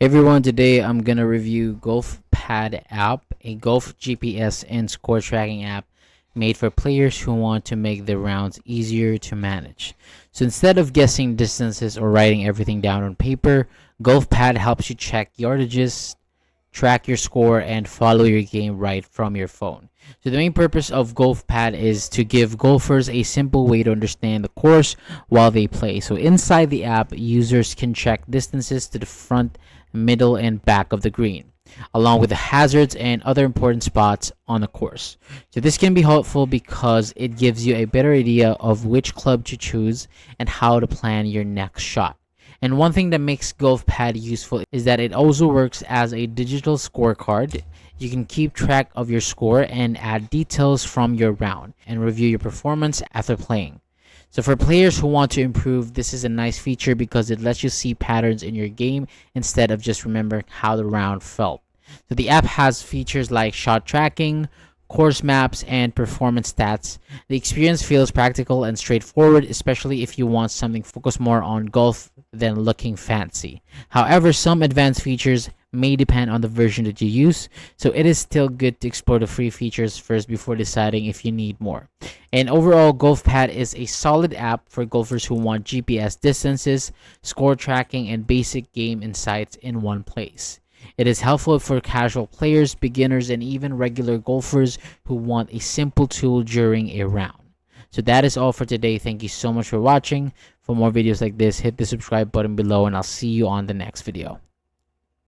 Hey everyone, today I'm gonna review Golf Pad app, a golf GPS and score tracking app made for players who want to make their rounds easier to manage. So instead of guessing distances or writing everything down on paper, Golf Pad helps you check yardages, track your score, and follow your game right from your phone. So the main purpose of Golf Pad is to give golfers a simple way to understand the course while they play. So inside the app, users can check distances to the front, middle, and back of the green, along with the hazards and other important spots on the course. So this can be helpful because it gives you a better idea of which club to choose and how to plan your next shot. And one thing that makes Golf Pad useful is that it also works as a digital scorecard. You can keep track of your score and add details from your round and review your performance after playing. So for players who want to improve, this is a nice feature because it lets you see patterns in your game instead of just remembering how the round felt. So the app has features like shot tracking, course maps, and performance stats. The experience feels practical and straightforward, especially if you want something focused more on golf than looking fancy. However, some advanced features may depend on the version that you use, so it is still good to explore the free features first before deciding if you need more. And overall, Golf Pad is a solid app for golfers who want GPS distances, score tracking, and basic game insights in one place. It is helpful for casual players, beginners, and even regular golfers who want a simple tool during a round. So that is all for today. Thank you so much for watching. For more videos like this, hit the subscribe button below, and I'll see you on the next video.